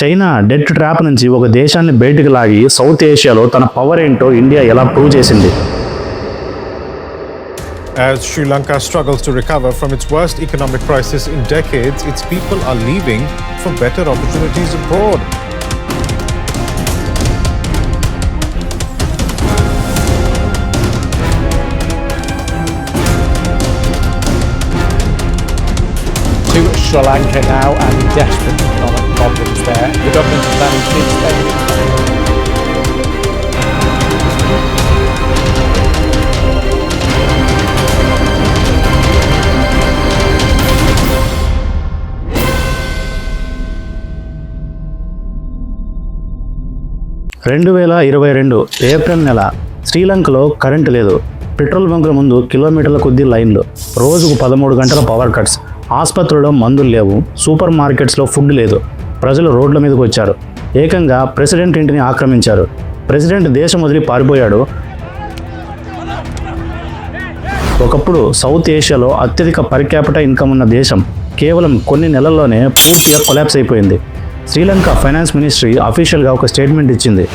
China debt trap నుంచి ఒక దేశాన్ని బయటకు లాగి సౌత్ ఏషియాలో తన పవర్ ఏంటో ఇండియా ఎలా ప్రూవ్ చేసింది. As Sri Lanka struggles to recover from its worst economic crisis in decades, its people are leaving for better opportunities abroad. To Sri Lanka now and desperate economic problems there. The government is planning big spending. April నెల శ్రీలంకలో current లేదు. Petrol బంకుల ముందు కిలోమీటర్ల కొద్దీ లైన్లు, రోజుకు 13 గంటల power cuts, ఆసుపత్రుల్లో మందులు లేవు, సూపర్ మార్కెట్స్లో ఫుడ్ లేదు. ప్రజలు రోడ్ల మీదకి వచ్చారు. ఏకంగా ప్రెసిడెంట్ ఇంటిని ఆక్రమించారు. ప్రెసిడెంట్ దేశం వదిలి పారిపోయాడు. ఒకప్పుడు సౌత్ ఏషియాలో అత్యధిక పర్ క్యాపిటల్ ఇన్కమ్ ఉన్న దేశం కేవలం కొన్ని నెలల్లోనే పూర్తిగా కొలాప్స్ అయిపోయింది. శ్రీలంక ఫైనాన్స్ మినిస్ట్రీ అఫీషియల్గా ఒక స్టేట్మెంట్ ఇచ్చింది.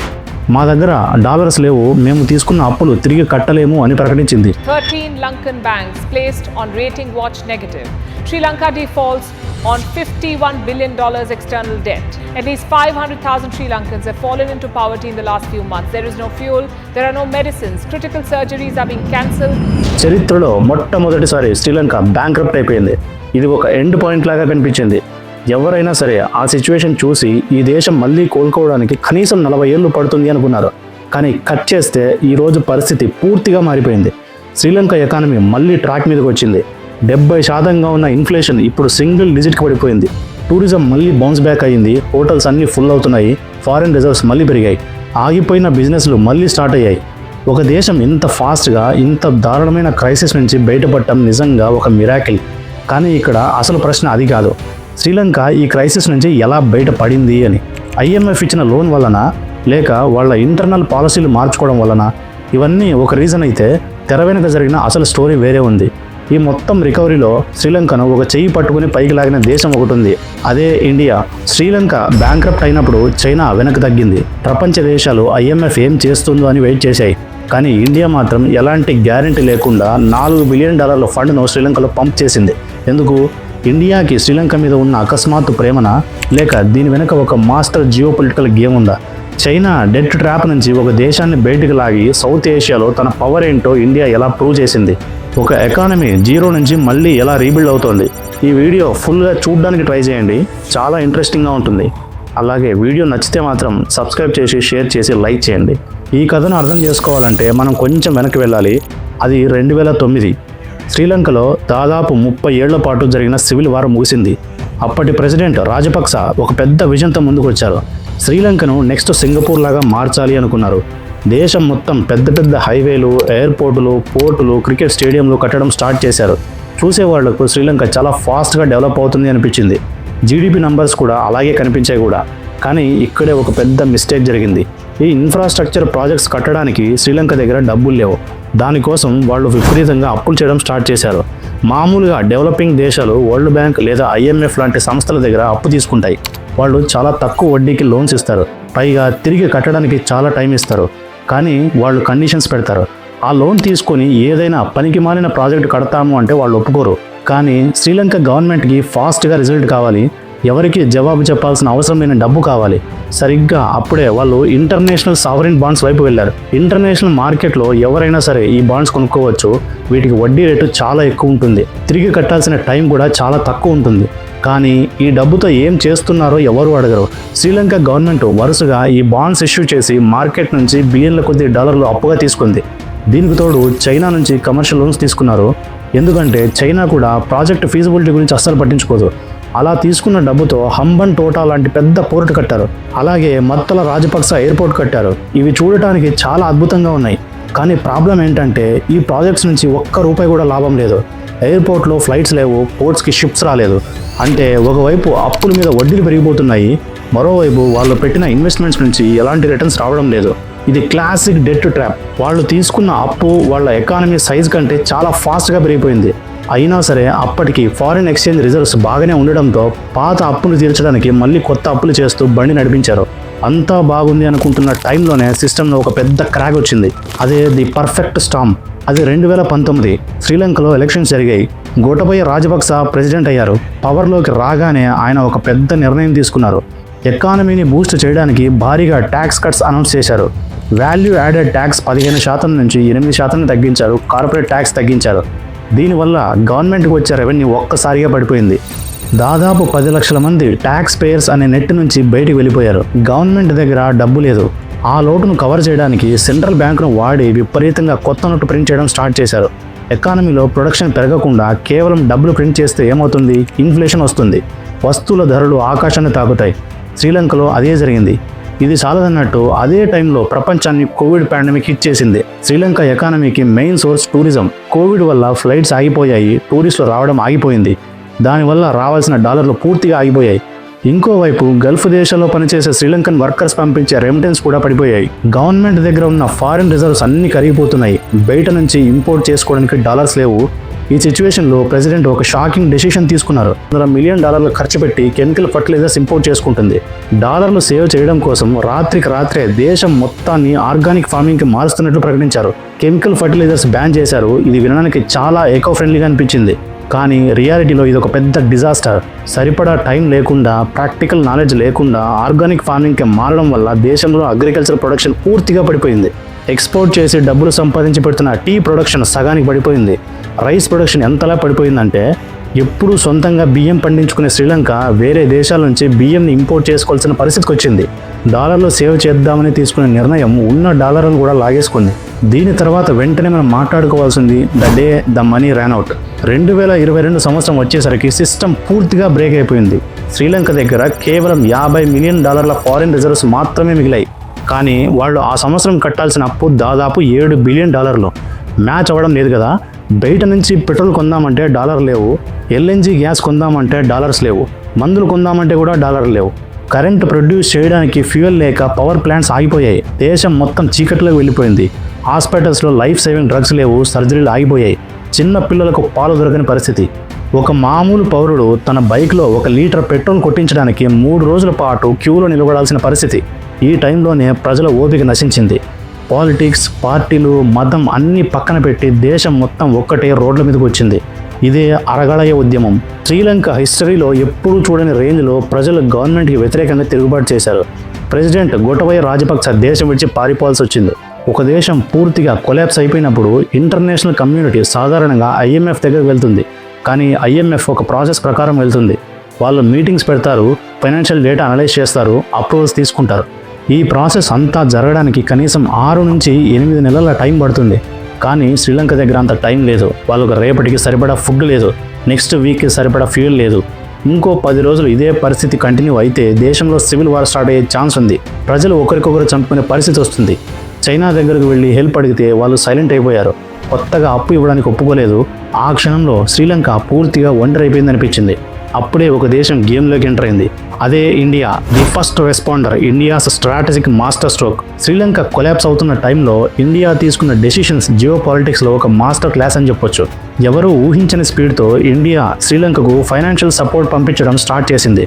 మా దగ్గర డాలర్స్ లేవు, మేము తీసుకున్న అప్పులు తిరిగి కట్టలేము అని ప్రకటించింది. 13 Lankan banks placed on rating watch negative. Sri Lanka defaults on $51 billion external debt. At least 500,000 Sri Lankans have fallen into poverty in the last few months. There is no fuel, there are no medicines, critical surgeries are being cancelled. చరిత్రలో మొట్టమొదటిసారి Sri Lanka bankrupt అయిపోయింది. ఇది ఒక end point లాగా కనిపించింది. ఎవరైనా సరే ఆ సిచ్యువేషన్ చూసి ఈ దేశం మళ్ళీ కోలుకోవడానికి కనీసం 40 ఏళ్ళు పడుతుంది అనుకున్నారు. కానీ కట్ చేస్తే ఈరోజు పరిస్థితి పూర్తిగా మారిపోయింది. శ్రీలంక ఎకానమీ మళ్ళీ ట్రాక్ మీదకి వచ్చింది. 70% ఉన్న ఇన్ఫ్లేషన్ ఇప్పుడు సింగిల్ డిజిట్కి పడిపోయింది. టూరిజం మళ్ళీ బౌన్స్ బ్యాక్ అయ్యింది. హోటల్స్ అన్నీ ఫుల్ అవుతున్నాయి. ఫారిన్ రిజర్వ్స్ మళ్ళీ పెరిగాయి. ఆగిపోయిన బిజినెస్లు మళ్ళీ స్టార్ట్ అయ్యాయి. ఒక దేశం ఇంత ఫాస్ట్గా ఇంత దారుణమైన క్రైసిస్ నుంచి బయటపడటం నిజంగా ఒక మిరాకిల్. కానీ ఇక్కడ అసలు ప్రశ్న అది కాదు. శ్రీలంక ఈ క్రైసిస్ నుంచి ఎలా బయటపడింది అని. IMF ఇచ్చిన లోన్ వలన, లేక వాళ్ళ ఇంటర్నల్ పాలసీలు మార్చుకోవడం వలన? ఇవన్నీ ఒక రీజన్ అయితే తెర వెనుక జరిగిన అసలు స్టోరీ వేరే ఉంది. ఈ మొత్తం రికవరీలో శ్రీలంకను ఒక చెయ్యి పట్టుకుని పైకి లాగిన దేశం ఒకటి ఉంది. అదే ఇండియా. శ్రీలంక బ్యాంక్రప్ట్ అయినప్పుడు చైనా వెనక్కి తగ్గింది. ప్రపంచ దేశాలు IMF ఏం చేస్తుందో అని వెయిట్ చేశాయి. కానీ ఇండియా మాత్రం ఎలాంటి గ్యారెంటీ లేకుండా $4 బిలియన్ ఫండ్ను శ్రీలంకలో పంప్ చేసింది. ఎందుకు? ఇండియాకి శ్రీలంక మీద ఉన్న అకస్మాత్తు ప్రేమనా, లేక దీని వెనుక ఒక మాస్టర్ జియో పొలిటికల్ గేమ్ ఉందా? చైనా డెట్ ట్రాప్ నుంచి ఒక దేశాన్ని బయటకు లాగి సౌత్ ఏషియాలో తన పవర్ ఏంటో ఇండియా ఎలా ప్రూవ్ చేసింది? ఒక ఎకానమీ జీరో నుంచి మళ్ళీ ఎలా రీబిల్డ్ అవుతోంది? ఈ వీడియో ఫుల్గా చూడడానికి ట్రై చేయండి. చాలా ఇంట్రెస్టింగ్గా ఉంటుంది. అలాగే వీడియో నచ్చితే మాత్రం సబ్స్క్రైబ్ చేసి, షేర్ చేసి, లైక్ చేయండి. ఈ కథను అర్థం చేసుకోవాలంటే మనం కొంచెం వెనక్కి వెళ్ళాలి. అది 2009. శ్రీలంకలో దాదాపు 30 ఏళ్ల పాటు జరిగిన సివిల్ వార్ ముగిసింది. అప్పటి ప్రెసిడెంట్ రాజపక్స ఒక పెద్ద విజన్తో ముందుకు వచ్చారు. శ్రీలంకను నెక్స్ట్ సింగపూర్ లాగా మార్చాలి అనుకున్నారు. దేశం మొత్తం పెద్ద పెద్ద హైవేలు, ఎయిర్పోర్టులు, పోర్టులు, క్రికెట్ స్టేడియంలు కట్టడం స్టార్ట్ చేశారు. చూసేవాళ్లకు శ్రీలంక చాలా ఫాస్ట్గా డెవలప్ అవుతుంది అనిపించింది. GDP నంబర్స్ కూడా అలాగే కనిపించాయి కూడా. కానీ ఇక్కడే ఒక పెద్ద మిస్టేక్ జరిగింది. ఈ ఇన్ఫ్రాస్ట్రక్చర్ ప్రాజెక్ట్స్ కట్టడానికి శ్రీలంక దగ్గర డబ్బులు లేవు. దానికోసం వాళ్ళు విపరీతంగా అప్పులు చేయడం స్టార్ట్ చేశారు. మామూలుగా డెవలపింగ్ దేశాలు వరల్డ్ బ్యాంక్ లేదా IMF లాంటి సంస్థల దగ్గర అప్పు తీసుకుంటాయి. వాళ్ళు చాలా తక్కువ వడ్డీకి లోన్స్ ఇస్తారు. పైగా తిరిగి కట్టడానికి చాలా టైం ఇస్తారు. కానీ వాళ్ళు కండిషన్స్ పెడతారు. ఆ లోన్ తీసుకొని ఏదైనా పనికి మాలిన ప్రాజెక్ట్ కడతాము అంటే వాళ్ళు ఒప్పుకోరు. కానీ శ్రీలంక గవర్నమెంట్కి ఫాస్ట్గా రిజల్ట్ కావాలి. ఎవరికి జవాబు చెప్పాల్సిన అవసరం లేని డబ్బు కావాలి. సరిగ్గా అప్పుడే వాళ్ళు ఇంటర్నేషనల్ సావరిన్ బాండ్స్ వైపు వెళ్ళారు. ఇంటర్నేషనల్ మార్కెట్లో ఎవరైనా సరే ఈ బాండ్స్ కొనుక్కోవచ్చు. వీటికి వడ్డీ రేటు చాలా ఎక్కువ ఉంటుంది. తిరిగి కట్టాల్సిన టైం కూడా చాలా తక్కువ ఉంటుంది. కానీ ఈ డబ్బుతో ఏం చేస్తున్నారో ఎవరు అడగరు. శ్రీలంక గవర్నమెంట్ వరుసగా ఈ బాండ్స్ ఇష్యూ చేసి మార్కెట్ నుంచి బిలియన్ల కొద్ది డాలర్లు అప్పుగా తీసుకుంది. దీనికి తోడు చైనా నుంచి కమర్షియల్ లోన్స్ తీసుకున్నారు. ఎందుకంటే చైనా కూడా ప్రాజెక్ట్ ఫీజిబిలిటీ గురించి అస్సలు పట్టించుకోదు. అలా తీసుకున్న డబ్బుతో హంబన్ టోటా లాంటి పెద్ద పోర్ట్ కట్టారు. అలాగే మత్తల రాజపక్స ఎయిర్పోర్ట్ కట్టారు. ఇవి చూడటానికి చాలా అద్భుతంగా ఉన్నాయి. కానీ ప్రాబ్లం ఏంటంటే ఈ ప్రాజెక్ట్స్ నుంచి ఒక్క రూపాయి కూడా లాభం లేదు. ఎయిర్పోర్ట్లో ఫ్లైట్స్ లేవు, పోర్ట్స్కి షిప్స్ రాలేదు. అంటే ఒకవైపు అప్పుల మీద వడ్డీలు పెరిగిపోతున్నాయి, మరోవైపు వాళ్ళు పెట్టిన ఇన్వెస్ట్మెంట్స్ నుంచి ఎలాంటి రిటర్న్స్ రావడం లేదు. ఇది క్లాసిక్ డెట్ ట్రాప్. వాళ్ళు తీసుకున్న అప్పు వాళ్ళ ఎకానమీ సైజ్ కంటే చాలా ఫాస్ట్గా పెరిగిపోయింది. అయినా సరే అప్పటికి ఫారిన్ ఎక్స్చేంజ్ రిజర్వ్స్ బాగానే ఉండడంతో పాత అప్పులు తీర్చడానికి మళ్ళీ కొత్త అప్పులు చేస్తూ బండి నడిపించారు. అంతా బాగుంది అనుకుంటున్న టైంలోనే సిస్టంలో ఒక పెద్ద క్రాక్ వచ్చింది. అదే ది పర్ఫెక్ట్ స్టామ్. అది 2019 శ్రీలంకలో ఎలక్షన్స్ జరిగాయి. గోటబయ రాజపక్స ప్రెసిడెంట్ అయ్యారు. పవర్లోకి రాగానే ఆయన ఒక పెద్ద నిర్ణయం తీసుకున్నారు. ఎకానమీని బూస్ట్ చేయడానికి భారీగా ట్యాక్స్ కట్స్ అనౌన్స్ చేశారు. వాల్యూ యాడెడ్ ట్యాక్స్ 15% నుంచి 8% తగ్గించారు. కార్పొరేట్ ట్యాక్స్ తగ్గించారు. దీనివల్ల గవర్నమెంట్కి వచ్చే రెవెన్యూ ఒక్కసారిగా పడిపోయింది. దాదాపు 10 లక్షల మంది ట్యాక్స్ పేయర్స్ అనే నెట్ నుంచి బయటికి వెళ్ళిపోయారు. గవర్నమెంట్ దగ్గర డబ్బు లేదు. ఆ లోటును కవర్ చేయడానికి సెంట్రల్ బ్యాంకును వాడి విపరీతంగా కొత్త నోటు ప్రింట్ చేయడం స్టార్ట్ చేశారు. ఎకానమీలో ప్రొడక్షన్ పెరగకుండా కేవలం డబ్బులు ప్రింట్ చేస్తే ఏమవుతుంది? ఇన్ఫ్లేషన్ వస్తుంది. వస్తువుల ధరలు ఆకాశాన్ని తాకుతాయి. శ్రీలంకలో అదే జరిగింది. ఇది చాలదన్నట్టు అదే టైంలో ప్రపంచాన్ని కోవిడ్ పాండమిక్ హిట్ చేసింది. శ్రీలంక ఎకానమీకి మెయిన్ సోర్స్ టూరిజం. కోవిడ్ వల్ల ఫ్లైట్స్ ఆగిపోయాయి. టూరిస్టులు రావడం ఆగిపోయింది. దానివల్ల రావాల్సిన డాలర్లు పూర్తిగా ఆగిపోయాయి. ఇంకోవైపు గల్ఫ్ దేశాల్లో పనిచేసే శ్రీలంకన్ వర్కర్స్ పంపించే రెమిటెన్స్ కూడా పడిపోయాయి. గవర్నమెంట్ దగ్గర ఉన్న ఫారిన్ రిజర్వ్స్ అన్ని కరిగిపోతున్నాయి. బయట నుంచి ఇంపోర్ట్ చేసుకోవడానికి డాలర్స్ లేవు. ఈ సిచ్యువేషన్లో ప్రెసిడెంట్ ఒక షాకింగ్ డెసిషన్ తీసుకున్నారు. $100 మిలియన్ ఖర్చు పెట్టి కెమికల్ ఫర్టిలైజర్స్ ఇంపోర్ట్ చేసుకుంటుంది. డాలర్లు సేవ్ చేయడం కోసం రాత్రికి రాత్రే దేశం మొత్తాన్ని ఆర్గానిక్ ఫార్మింగ్కి మారుస్తున్నట్లు ప్రకటించారు. కెమికల్ ఫర్టిలైజర్స్ బ్యాన్ చేశారు. ఇది వినడానికి చాలా ఎకో ఫ్రెండ్లీగా అనిపించింది. కానీ రియాలిటీలో ఇది ఒక పెద్ద డిజాస్టర్. సరిపడా టైం లేకుండా, ప్రాక్టికల్ నాలెడ్జ్ లేకుండా ఆర్గానిక్ ఫార్మింగ్కి మారడం వల్ల దేశంలో అగ్రికల్చర్ ప్రొడక్షన్ పూర్తిగా పడిపోయింది. ఎక్స్పోర్ట్ చేసి డబ్బులు సంపాదించి పెడుతున్న టీ ప్రొడక్షన్ సగానికి పడిపోయింది. రైస్ ప్రొడక్షన్ ఎంతలా పడిపోయిందంటే ఎప్పుడు సొంతంగా బియ్యం పండించుకునే శ్రీలంక వేరే దేశాల నుంచి బియ్యంని ఇంపోర్ట్ చేసుకోవాల్సిన పరిస్థితికి వచ్చింది. డాలర్లు సేవ్ చేద్దామని తీసుకునే నిర్ణయం ఉన్న డాలర్లను కూడా లాగేసుకుంది. దీని తర్వాత వెంటనే మనం మాట్లాడుకోవాల్సింది the day the money ran out. 2022 సంవత్సరం వచ్చేసరికి సిస్టమ్ పూర్తిగా బ్రేక్ అయిపోయింది. శ్రీలంక దగ్గర కేవలం $50 మిలియన్ ఫారిన్ రిజర్వ్స్ మాత్రమే మిగిలాయి. కానీ వాళ్ళు ఆ సంవత్సరం కట్టాల్సిన అప్పు దాదాపు $7 బిలియన్. మ్యాచ్ అవ్వడం లేదు కదా. బయట నుంచి పెట్రోల్ కొందామంటే డాలర్ లేవు. ఎల్ఎన్జీ గ్యాస్ కొందామంటే డాలర్స్ లేవు. మందులు కొందామంటే కూడా డాలర్ లేవు. కరెంట్ ప్రొడ్యూస్ చేయడానికి ఫ్యూయల్ లేక పవర్ ప్లాంట్స్ ఆగిపోయాయి. దేశం మొత్తం చీకట్లోకి వెళ్ళిపోయింది. హాస్పిటల్స్లో లైఫ్ సేవింగ్ డ్రగ్స్ లేవు. సర్జరీలు ఆగిపోయాయి. చిన్న పిల్లలకు పాలు దొరకని పరిస్థితి. ఒక మామూలు పౌరుడు తన బైక్లో 1 లీటర్ పెట్రోల్ కొట్టించడానికి 3 రోజుల పాటు క్యూలో నిలబడాల్సిన పరిస్థితి. ఈ టైంలోనే ప్రజల ఓపిక నశించింది. పాలిటిక్స్, పార్టీలు, మతం అన్నీ పక్కన పెట్టి దేశం మొత్తం ఒక్కటే రోడ్ల మీదకి వచ్చింది. ఇదే అరగళయ ఉద్యమం. శ్రీలంక హిస్టరీలో ఎప్పుడూ చూడని రేంజ్లో ప్రజలు గవర్నమెంట్కి వ్యతిరేకంగా తిరుగుబాటు చేశారు. ప్రెసిడెంట్ గోటబయ రాజపక్స దేశం విడిచి పారిపోవాల్సి వచ్చింది. ఒక దేశం పూర్తిగా కొలాప్స్ అయిపోయినప్పుడు ఇంటర్నేషనల్ కమ్యూనిటీ సాధారణంగా IMF దగ్గరికి వెళ్తుంది. కానీ IMF ఒక ప్రాసెస్ ప్రకారం వెళ్తుంది. వాళ్ళు మీటింగ్స్ పెడతారు, ఫైనాన్షియల్ డేటా అనలైజ్ చేస్తారు, అప్రూవల్స్ తీసుకుంటారు. ఈ ప్రాసెస్ అంతా జరగడానికి కనీసం 6 నుంచి 8 నెలల టైం పడుతుంది. కానీ శ్రీలంక దగ్గర అంత టైం లేదు. వాళ్ళకు రేపటికి సరిపడా ఫుడ్ లేదు. నెక్స్ట్ వీక్కి సరిపడా ఫ్యూయల్ లేదు. ఇంకో 10 రోజులు ఇదే పరిస్థితి కంటిన్యూ అయితే దేశంలో సివిల్ వార్ స్టార్ట్ అయ్యే ఛాన్స్ ఉంది. ప్రజలు ఒకరికొకరు చంపుకునే పరిస్థితి వస్తుంది. చైనా దగ్గరకు వెళ్ళి హెల్ప్ అడిగితే వాళ్ళు సైలెంట్ అయిపోయారు. కొత్తగా అప్పు ఇవ్వడానికి ఒప్పుకోలేదు. ఆ క్షణంలో శ్రీలంక పూర్తిగా ఒంటరి అయిపోయింది అనిపించింది. అప్పుడే ఒక దేశం గేమ్లోకి ఎంటర్ అయింది. అదే India. The first responder, India's strategic master stroke. Sri Lanka collapse అవుతున్న టైంలో ఇండియా తీసుకున్న డెసిషన్స్ జియో పాలిటిక్స్లో ఒక మాస్టర్ క్లాస్ అని చెప్పొచ్చు. ఎవరూ ఊహించని స్పీడ్తో ఇండియా శ్రీలంకకు ఫైనాన్షియల్ సపోర్ట్ పంపించడం స్టార్ట్ చేసింది.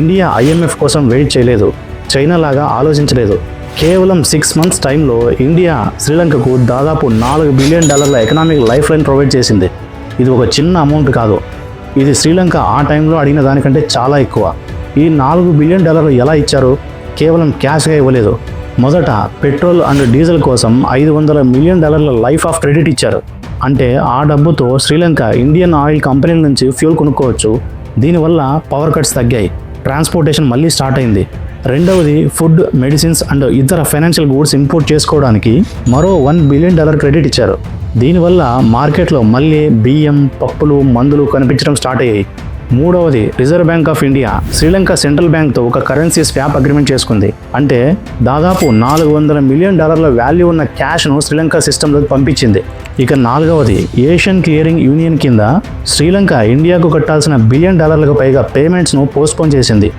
ఇండియా IMF కోసం వెయిట్ చేయలేదు. చైనా లాగా ఆలోచించలేదు. కేవలం 6 మంత్స్ టైంలో ఇండియా శ్రీలంకకు దాదాపు $4 billion economic life line provide చేసింది. ఇది ఒక చిన్న అమౌంట్ కాదు. ఇది శ్రీలంక ఆ టైంలో అడిగిన దానికంటే చాలా ఎక్కువ. ఈ $4 బిలియన్ ఎలా ఇచ్చారు? కేవలం క్యాష్గా ఇవ్వలేదు. మొదట పెట్రోల్ అండ్ డీజిల్ కోసం $500 మిలియన్ లైఫ్ ఆఫ్ క్రెడిట్ ఇచ్చారు. అంటే ఆ డబ్బుతో శ్రీలంక ఇండియన్ ఆయిల్ కంపెనీల నుంచి ఫ్యూల్ కొనుక్కోవచ్చు. దీనివల్ల పవర్ కట్స్ తగ్గాయి. ట్రాన్స్పోర్టేషన్ మళ్ళీ స్టార్ట్ అయింది. రెండవది ఫుడ్, మెడిసిన్స్ అండ్ ఇతర ఫైనాన్షియల్ గూడ్స్ ఇంపోర్ట్ చేసుకోవడానికి మరో $1 బిలియన్ క్రెడిట్ ఇచ్చారు. దీనివల్ల మార్కెట్లో మళ్ళీ బియ్యం, పప్పులు, మందులు కనిపించడం స్టార్ట్ అయ్యాయి. మూడవది reserve bank of India Sri Lanka central బ్యాంక్తో ఒక కరెన్సీ స్వాప్ అగ్రిమెంట్ చేసుకుంది. అంటే దాదాపు $400 మిలియన్ వాల్యూ ఉన్న క్యాష్ను శ్రీలంక సిస్టంలోకి పంపించింది. ఇక నాలుగవది ఏషియన్ క్లియరింగ్ యూనియన్ కింద శ్రీలంక ఇండియాకు కట్టాల్సిన $1 బిలియన్ పైగా పేమెంట్స్ను పోస్ట్పోన్ చేసింది.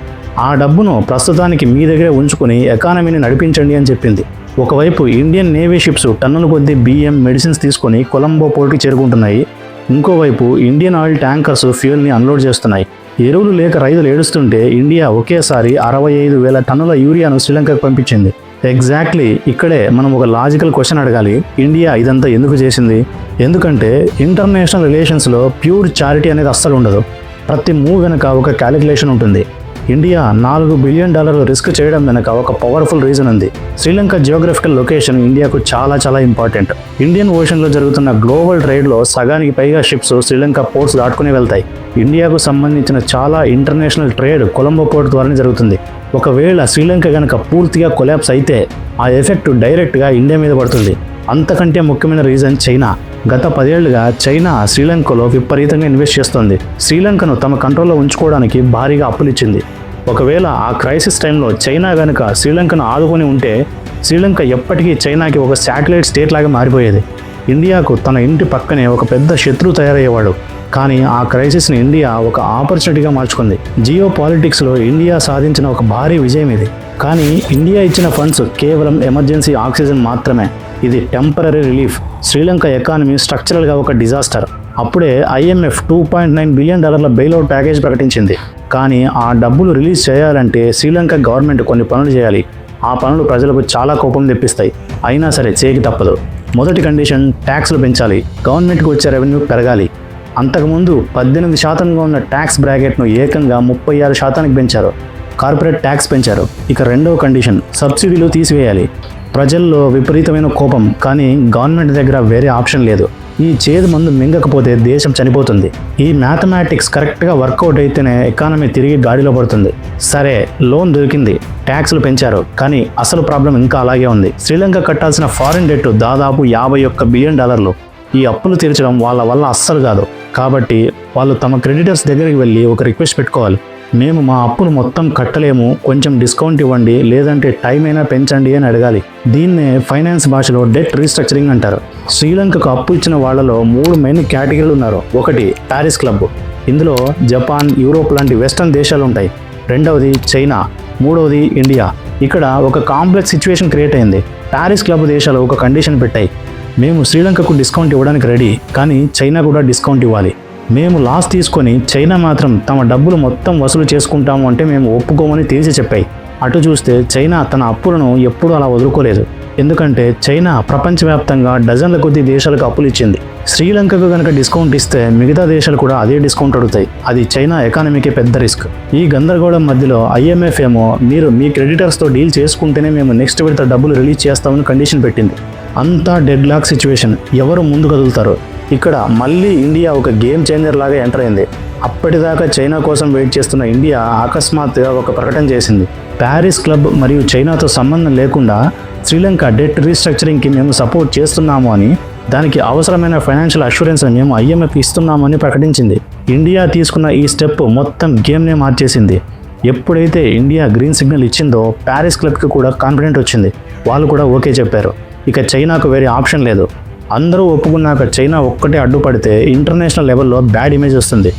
ఆ డబ్బును ప్రస్తుతానికి మీ దగ్గరే ఉంచుకుని ఎకానమీని నడిపించండి అని చెప్పింది. ఒకవైపు ఇండియన్ నేవీ షిప్స్ టన్నుల కొద్దీ బియ్యం, మెడిసిన్స్ తీసుకొని కొలంబో పోర్టుకి చేరుకుంటున్నాయి. ఇంకోవైపు ఇండియన్ ఆయిల్ ట్యాంకర్స్ ఫ్యూయల్ని అన్లోడ్ చేస్తున్నాయి. ఎరువులు లేక రైతులు ఏడుస్తుంటే ఇండియా ఒకేసారి 65,000 టన్నుల యూరియాను శ్రీలంకకు పంపించింది. ఎగ్జాక్ట్లీ ఇక్కడే మనం ఒక లాజికల్ క్వశ్చన్ అడగాలి. ఇండియా ఇదంతా ఎందుకు చేసింది? ఎందుకంటే ఇంటర్నేషనల్ రిలేషన్స్లో ప్యూర్ చారిటీ అనేది అస్సలు ఉండదు. ప్రతి మూవ్ వెనక ఒక క్యాలిక్యులేషన్ ఉంటుంది. ఇండియా $4 బిలియన్ రిస్క్ చేయడం వెనక ఒక పవర్ఫుల్ రీజన్ ఉంది. శ్రీలంక జియోగ్రఫికల్ లొకేషన్ ఇండియాకు చాలా ఇంపార్టెంట్. ఇండియన్ ఓషన్లో జరుగుతున్న గ్లోబల్ ట్రేడ్లో సగానికి పైగా షిప్స్ శ్రీలంక పోర్ట్స్ దాటుకుని వెళ్తాయి. ఇండియాకు సంబంధించిన చాలా ఇంటర్నేషనల్ ట్రేడ్ కొలంబో పోర్ట్ ద్వారానే జరుగుతుంది. ఒకవేళ శ్రీలంక కనుక పూర్తిగా కొలాప్స్ అయితే ఆ ఎఫెక్ట్ డైరెక్ట్గా ఇండియా మీద పడుతుంది. అంతకంటే ముఖ్యమైన రీజన్ చైనా. గత 10 ఏళ్లుగా చైనా శ్రీలంకలో విపరీతంగా ఇన్వెస్ట్ చేస్తుంది. శ్రీలంకను తమ కంట్రోల్లో ఉంచుకోవడానికి భారీగా అప్పులు ఇచ్చింది. ఒకవేళ ఆ క్రైసిస్ టైంలో చైనా కనుక శ్రీలంకను ఆదుకొని ఉంటే శ్రీలంక ఎప్పటికీ చైనాకి ఒక శాటిలైట్ స్టేట్ లాగా మారిపోయేది. ఇండియాకు తన ఇంటి పక్కనే ఒక పెద్ద శత్రువు తయారయ్యేవాడు. కానీ ఆ క్రైసిస్ని ఇండియా ఒక ఆపర్చునిటీగా మార్చుకుంది. జియో పాలిటిక్స్లో ఇండియా సాధించిన ఒక భారీ విజయం ఇది. కానీ ఇండియా ఇచ్చిన ఫండ్స్ కేవలం ఎమర్జెన్సీ ఆక్సిజన్ మాత్రమే. ఇది టెంపరరీ రిలీఫ్. శ్రీలంక ఎకానమీ స్ట్రక్చరల్గా ఒక డిజాస్టర్. అప్పుడే IMF $2.9 బిలియన్ బెయిల్అవుట్ ప్యాకేజ్ ప్రకటించింది. కానీ ఆ డబ్బులు రిలీజ్ చేయాలంటే శ్రీలంక గవర్నమెంట్ కొన్ని పనులు చేయాలి. ఆ పనులు ప్రజలకు చాలా కోపం తెప్పిస్తాయి. అయినా సరే చేయక తప్పదు. మొదటి కండిషన్, ట్యాక్స్లు పెంచాలి. గవర్నమెంట్కి వచ్చే రెవెన్యూ పెరగాలి. అంతకుముందు 18% ఉన్న ట్యాక్స్ బ్రాకెట్ను ఏకంగా 36% పెంచారు. కార్పొరేట్ ట్యాక్స్ పెంచారు. ఇక రెండవ కండిషన్, సబ్సిడీలు తీసివేయాలి. ప్రజల్లో విపరీతమైన కోపం, కానీ గవర్నమెంట్ దగ్గర వేరే ఆప్షన్ లేదు. ఈ చేదు మందు మింగకపోతే దేశం చనిపోతుంది. ఈ మ్యాథమెటిక్స్ కరెక్ట్గా వర్కౌట్ అయితేనే ఎకానమీ తిరిగి గాడిలో పడుతుంది. సరే, లోన్ దొరికింది, ట్యాక్స్లు పెంచారు, కానీ అసలు ప్రాబ్లం ఇంకా అలాగే ఉంది. శ్రీలంక కట్టాల్సిన ఫారిన్ డెట్ దాదాపు $51 బిలియన్. ఈ అప్పులు తీర్చడం వాళ్ళ వల్ల అస్సలు కాదు. కాబట్టి వాళ్ళు తమ క్రెడిటర్స్ దగ్గరికి వెళ్ళి ఒక రిక్వెస్ట్ పెట్టుకోవాలి. మేము మా అప్పులు మొత్తం కట్టలేము, కొంచెం డిస్కౌంట్ ఇవ్వండి, లేదంటే టైం అయినా పెంచండి అని అడగాలి. దీన్నే ఫైనాన్స్ భాషలో డెట్ రీస్ట్రక్చరింగ్ అంటారు. శ్రీలంకకు అప్పు ఇచ్చిన వాళ్లలో 3 మెయిన్ కేటగిరీలు ఉన్నారు. ఒకటి ప్యారిస్ క్లబ్. ఇందులో జపాన్, యూరోప్ లాంటి వెస్టర్న్ దేశాలు ఉంటాయి. రెండవది చైనా, మూడవది ఇండియా. ఇక్కడ ఒక కాంప్లెక్స్ సిచ్యువేషన్ క్రియేట్ అయింది. ప్యారిస్ క్లబ్ దేశాలు ఒక కండిషన్ పెట్టాయి. మేము శ్రీలంకకు డిస్కౌంట్ ఇవ్వడానికి రెడీ, కానీ చైనా కూడా డిస్కౌంట్ ఇవ్వాలి. మేము లాస్ తీసుకొని చైనా మాత్రం తమ డబ్బులు మొత్తం వసూలు చేసుకుంటాము అంటే మేము ఒప్పుకోమని తేల్చి చెప్పాయి. అటు చూస్తే చైనా తన అప్పులను ఎప్పుడూ అలా వదులుకోలేదు. ఎందుకంటే చైనా ప్రపంచవ్యాప్తంగా డజన్ల కొద్ది దేశాలకు అప్పులు ఇచ్చింది. శ్రీలంకకు కనుక డిస్కౌంట్ ఇస్తే మిగతా దేశాలు కూడా అదే డిస్కౌంట్ అడుగుతాయి. అది చైనా ఎకానమీకి పెద్ద రిస్క్. ఈ గందరగోళం మధ్యలో IMF ఏమో మీరు మీ క్రెడిటర్స్తో డీల్ చేసుకుంటేనే మేము నెక్స్ట్ విడత డబ్బులు రిలీజ్ చేస్తామని కండిషన్ పెట్టింది. అంతా డెడ్ లాక్ సిచ్యువేషన్. ఎవరు ముందు కదులుతారు? ఇక్కడ మళ్ళీ ఇండియా ఒక గేమ్ చేంజర్ లాగా ఎంటర్ అయింది. అప్పటిదాకా చైనా కోసం వెయిట్ చేస్తున్న ఇండియా అకస్మాత్తుగా ఒక ప్రకటన చేసింది. ప్యారిస్ క్లబ్ మరియు చైనాతో సంబంధం లేకుండా శ్రీలంక డెట్ రీస్ట్రక్చరింగ్కి మేము సపోర్ట్ చేస్తున్నాము అని, దానికి అవసరమైన ఫైనాన్షియల్ అష్యూరెన్స్ మేము IMF ఇస్తున్నామని ప్రకటించింది. ఇండియా తీసుకున్న ఈ స్టెప్ మొత్తం గేమ్నే మార్చేసింది. ఎప్పుడైతే ఇండియా గ్రీన్ సిగ్నల్ ఇచ్చిందో ప్యారిస్ క్లబ్కి కూడా కాన్ఫిడెంట్ వచ్చింది. వాళ్ళు కూడా ఓకే చెప్పారు. ఇక చైనాకు వేరే ఆప్షన్ లేదు. అందరూ ఒప్పుకున్నాక చైనా ఒక్కటే అడ్డుపడితే ఇంటర్నేషనల్ లెవెల్లో బ్యాడ్ ఇమేజ్ వస్తుంది.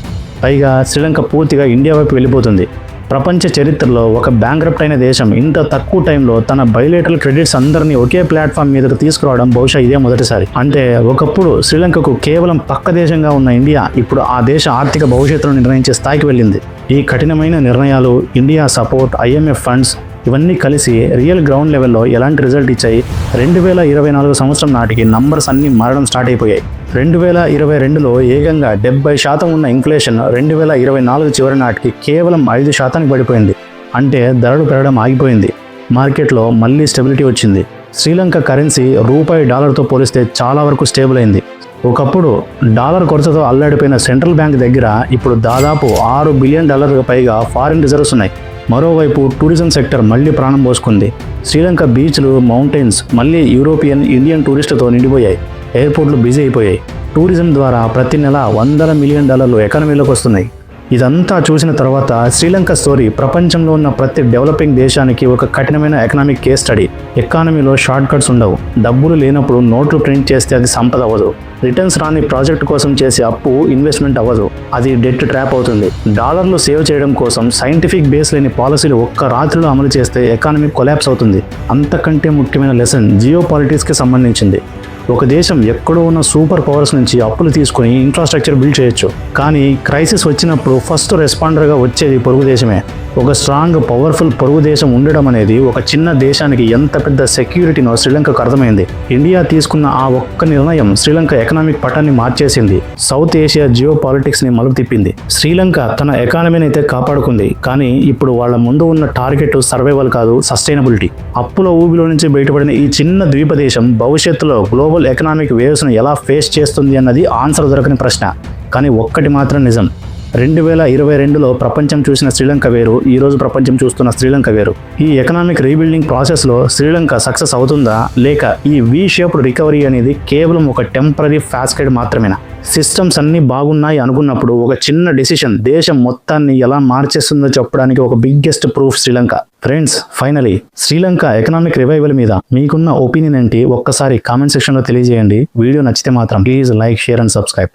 పైగా శ్రీలంక పూర్తిగా ఇండియా వైపు వెళ్ళిపోతుంది. ప్రపంచ చరిత్రలో ఒక బ్యాంక్రప్ట్ అయిన దేశం ఇంత తక్కువ టైంలో తన బైలేటరల్ క్రెడిట్స్ అందరినీ ఒకే ప్లాట్ఫామ్ మీదకు తీసుకురావడం బహుశా ఇదే మొదటిసారి. అంటే ఒకప్పుడు శ్రీలంకకు కేవలం పక్క దేశంగా ఉన్న ఇండియా ఇప్పుడు ఆ దేశ ఆర్థిక భవిష్యత్తును నిర్ణయించే స్థాయికి వెళ్ళింది. ఈ కఠినమైన నిర్ణయాలు, ఇండియా సపోర్ట్, IMF ఫండ్స్ ఇవన్నీ కలిసి రియల్ గ్రౌండ్ లెవెల్లో ఎలాంటి రిజల్ట్ ఇచ్చాయి? 2024 సంవత్సరం నాటికి నంబర్స్ అన్నీ మారడం స్టార్ట్ అయిపోయాయి. 2022లో ఏకంగా 70% ఉన్న ఇన్ఫ్లేషన్ 2024 చివరి నాటికి కేవలం 5% పడిపోయింది. అంటే ధరలు పెరగడం ఆగిపోయింది. మార్కెట్లో మళ్ళీ స్టెబిలిటీ వచ్చింది. శ్రీలంక కరెన్సీ రూపాయి డాలర్తో పోలిస్తే చాలా వరకు స్టేబుల్ అయింది. ఒకప్పుడు డాలర్ కొరతతో అల్లాడిపోయిన సెంట్రల్ బ్యాంక్ దగ్గర ఇప్పుడు దాదాపు $6 బిలియన్ పైగా ఫారిన్ రిజర్వ్స్ ఉన్నాయి. మరోవైపు టూరిజం సెక్టర్ మళ్ళీ ప్రాణం పోసుకుంది. శ్రీలంక బీచ్లు, మౌంటైన్స్ మళ్ళీ యూరోపియన్, ఇండియన్ టూరిస్టులతో నిండిపోయాయి. ఎయిర్పోర్ట్లు బిజీ అయిపోయాయి. టూరిజం ద్వారా ప్రతి నెల $100 మిలియన్ ఎకానమీలోకి వస్తున్నాయి. ఇదంతా చూసిన తర్వాత శ్రీలంక స్టోరీ ప్రపంచంలో ఉన్న ప్రతి డెవలపింగ్ దేశానికి ఒక కఠినమైన ఎకనామిక్ కేస్ స్టడీ. ఎకానమీలో షార్ట్ కట్స్ ఉండవు. డబ్బులు లేనప్పుడు నోట్లు ప్రింట్ చేస్తే అది సంపద అవ్వదు. రిటర్న్స్ రాని ప్రాజెక్ట్ కోసం చేసే అప్పు ఇన్వెస్ట్మెంట్ అవ్వదు. అది డెట్ ట్రాప్ అవుతుంది. డాలర్లు సేవ్ చేయడం కోసం సైంటిఫిక్ బేస్ లేని పాలసీలు ఒక్క రాత్రిలో అమలు చేస్తే ఎకానమీ కొలాప్స్ అవుతుంది. అంతకంటే ముఖ్యమైన లెసన్ జియో పాలిటిక్స్కి సంబంధించింది. ఒక దేశం ఎక్కడో ఉన్న సూపర్ పవర్స్ నుంచి అప్పులు తీసుకొని ఇన్ఫ్రాస్ట్రక్చర్ బిల్డ్ చేయొచ్చు, కానీ క్రైసిస్ వచ్చినప్పుడు ఫస్ట్ రెస్పాండర్గా వచ్చేది పొరుగు దేశమే. ఒక స్ట్రాంగ్ పవర్ఫుల్ పొరుగు దేశం ఉండడం అనేది ఒక చిన్న దేశానికి ఎంత పెద్ద సెక్యూరిటీనో శ్రీలంకకు అర్థమైంది. ఇండియా తీసుకున్న ఆ ఒక్క నిర్ణయం శ్రీలంక ఎకనామిక్ పటాన్ని మార్చేసింది. సౌత్ ఏషియా జియో పాలిటిక్స్ ని మలుపు తిప్పింది. శ్రీలంక తన ఎకానమీని అయితే కాపాడుకుంది, కానీ ఇప్పుడు వాళ్ళ ముందు ఉన్న టార్గెట్ సర్వైవల్ కాదు, సస్టైనబిలిటీ. అప్పుల ఊబిలో నుంచి బయటపడిన ఈ చిన్న ద్వీప దేశం భవిష్యత్తులో గ్లోబల్ ఎకనామిక్ వేవ్స్ ను ఎలా ఫేస్ చేస్తుంది అన్నది ఆన్సర్ దొరకని ప్రశ్న. కానీ ఒక్కటి మాత్రం నిజం, 2022లో ప్రపంచం చూసిన శ్రీలంక వేరు, ఈ రోజు ప్రపంచం చూస్తున్న శ్రీలంక వేరు. ఈ ఎకనామిక్ రీబిల్డింగ్ ప్రాసెస్లో శ్రీలంక సక్సెస్ అవుతుందా, లేక ఈ వీ షేప్డ్ రికవరీ అనేది కేవలం ఒక టెంపరీ ఫ్యాస్కేడ్ మాత్రమేనా? సిస్టమ్స్ అన్నీ బాగున్నాయి అనుకున్నప్పుడు ఒక చిన్న డెసిషన్ దేశం మొత్తాన్ని ఎలా మార్చేస్తుందో చెప్పడానికి ఒక biggest proof Sri Lanka. Friends, finally Sri Lanka economic revival మీద మీకున్న ఒపీనియన్ ఏంటి ఒక్కసారి కామెంట్ సెక్షన్లో తెలియజేయండి. వీడియో నచ్చితే మాత్రం please like, share and subscribe.